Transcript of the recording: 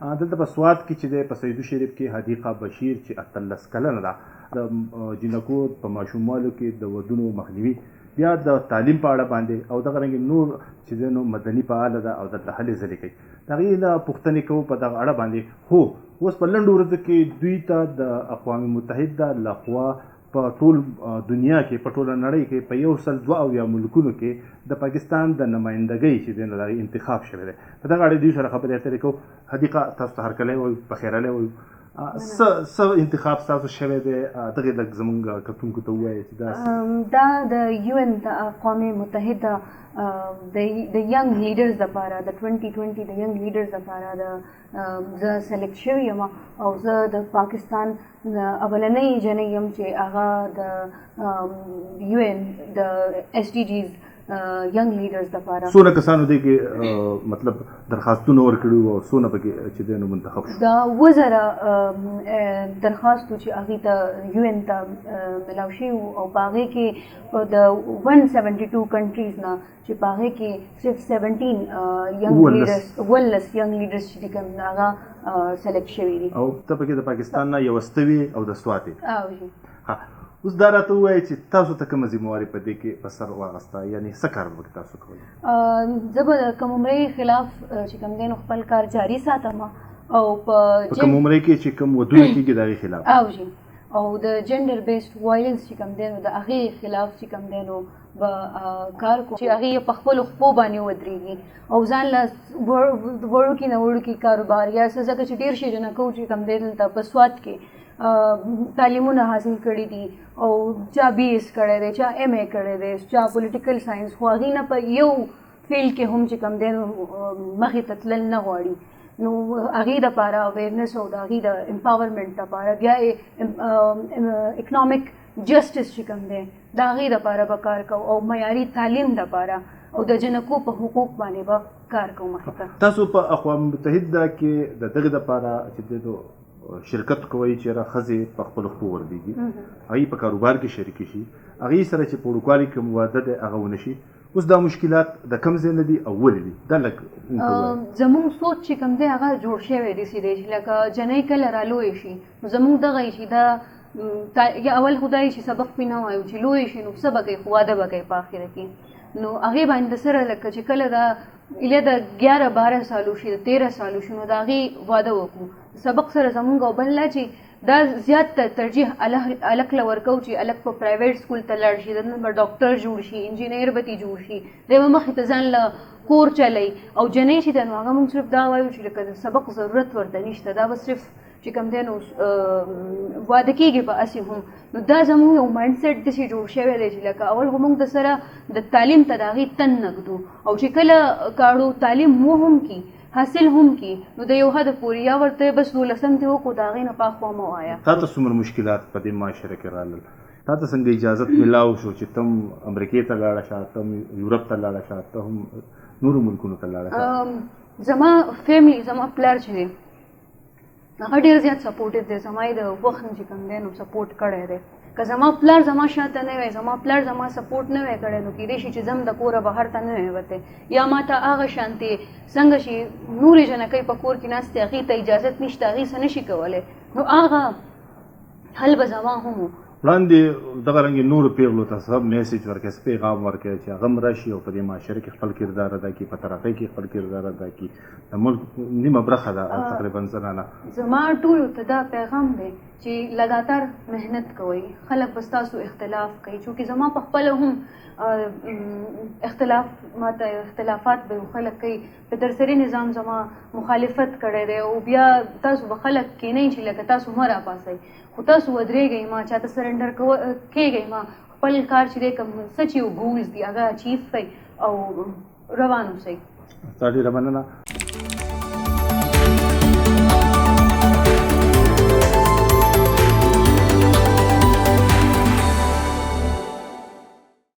دلته په سوات کې چې دی په سیدو شریف کې حدیقه بشیر چې 18 کلنه ده د جنکو په ماشوموالو کې د ودونو مخنیوي بیا د تعلیم په اړه باندې او دغه رنګ نور چې دی نو مدني فعاله ده او دلته هلې ځلې کوي د هغې نه پوښتنې کوو په دغه اړه باندې هو اوس په لنډو ورځو کې دوی ته د اقوام متحده لخوا په ټول دنیا کې په ټوله نړۍ کې په 102 ملکونو کې د پاکستان د نمایندګۍ چې دی نو د انتخاب شوی دی په دغه اړه دوی سره خبرې اترې کوو. حدیقه تاسو ته هرکلی وایو پخیرلی وایو څه انتخاب ستاسو شوی دی دغې لږ زموږ کتونکو ته ووایئ چې دا د UN د اقوام متحده د ینګ لیډرز دپاره د 2020 د ینګ لیډرز دپاره زه سلیکټ شوې یم او زه د پاکستان اولنۍ جنۍ یم چې هغه د UN د SDGs ینګ لیډرز دپاره. څونه کسانو دی کې مطلب درخواستونه ورکړي وو او څونه پکې چې دی نو منتخب شو؟ دا 2000 درخواست چې هغې ته UN ته ملاو شوي وو او په هغې کې د 172 کنټریز نه چې په هغې کې صرف 17 ینګ لیډرز 19 ینګ لیډرز چې دي کوم هغه سلیکټ شوي دي او ته پکې د پاکستان نه یوه ستوي او د سواتې. ها اوس دا راته ووایئ چې تاسو ته کومه ذمهواري په دې کې په سر واغسته یعنې څه کار به تاسو کوئ؟ زه به د کمعمرۍ خلاف چې کوم دی نو خپل کار جاري ساتم او په کمعمرۍ کې چې کوم ودونه کېږي د هغې خلاف او د جنډر بیسډ وایلنس چې کوم دی نو د هغې خلاف چې کوم دی نو به کار کوو چې هغې په خپلو خپو باندې ودرېږي او ځان له وړوکي نه وړوکي کاروبار یا څه ځکه چې ډېر شي جنکو چې کوم دی دلته په سوات کې تعلیمونه حاصل کړي دي او چا BS کړی دی چا MA کړی دی چا پولیټیکل ساینس خو هغې نه په یو فیلډ کې هم چې کوم دی نو مخې ته تلل نه غواړي نو هغې دپاره اویرنس او د هغې د امپاورمنټ دپاره بیا اکنامک جسټس چې کوم دی د هغې دپاره به کار کوو او معیاري تعلیم دپاره او د جنکو په حقوق باندې به کار کوو مخې ته. تاسو په اقوام متحده کې د دغې دپاره چې دی شرکت کوئ چې ښځې په خپلو خپو وربیږي هغوی په کاروبار کې شریکې شي هغوی سره چې په وړوکوالي کې واده دی هغه ونه شي. اوس دا مشکلات د کوم ځای نه دي او ولې دي دا لږ زموږ سوچ چې کوم دی هغه جوړ شوی دی سیدی چې لکه جنۍ کله رالوی شي نو زموږ دغه شي دا یا اول خدای چې سبق پې نه وایو چې لوی شي نو څه به کوي خو واده به کوي په اخره کې نو هغې باندې سره لکه چې کله دا ایله د 11-12 سالو شي د 13 سالو شي نو د هغې واده وکړو سبق سره زمونږ او بل لا چې دا زیات ترجیح الک له ورکوو چې الک په پرایویټ سکول ته لاړ شي دنه به ډاکټر جوړ شي انجینیر به جوړ شي دی به مخې ته ځان له کور چلی او جنۍ چې ده نو هغه موږ صرف دا وایو چې لکه د سبق ضرورت ورته نشته دا به صرف چې کوم دی نو واده کېږي په اسې هم نو دا زموږ یو مایند سیټ داسې جوړ شوی دی چې لکه اول خو موږ د سره د تعلیم ته د هغې تن نږدو او چې کله کاړو تعلیم مو هم کي حاصل هم کی نو د یو حد پورې یا ورته بس 12 ته وکړو د هغې نه پاخوا مه وایه. تا ته څومره مشکلات په دې معاشره کې رالل؟ تا ته څنګه اجازت ملاو شو چې تم امریکې ته لاړه شه تم یورپ ته لاړه شه ته هم نورو ملکونو ته لاړه شه؟ زما فیملی زما پلار چې دی هغه ډېر زیات سپورټیو دی زما یې د وخت نه چې کوم دی نو سپورټ کړی دی که زما پلار زما شاته نه وی زما پلار زما سپورټ نه وی کړی نو کېدای شي چې زم د کوره بهر ته نه وی وتی یا ما ته هغه شانتې څنګه چې نورې جنکۍ په کور کې ناستې هغې ته اجازت نشته هغې څه نشي کولی نو هغه حل به زما هم و. وړاندې دغه رنګې نورو پیغلو ته څه میسیج ورکړئ څه پیغام ورکړئ چې هغه هم راشي او په دې معاشره کې خپل کردار ادا کړي په ترقۍ کې خپل کردار ادا کړي د ملک نیمه برخه ده تقریبا زنانه. زما ټولو ته دا پیغام دی چې لګاتار محنت کوئ خلک به ستاسو اختلاف کوي چونکې زما په خپله هم اختلافات به خلک کوي په درسري نظام زما مخالفت کړی دی او بیا تاسو به خلک کینئ چې لکه تاسو مه راپاسئ خو تاسو ودرېږئ ما چاته سرنډر کېږئ ما خپل کار چې دی کوم څه چې ګولز دي هغه اچیف کړئ او روان اوسئ. ستا ډېره مننه.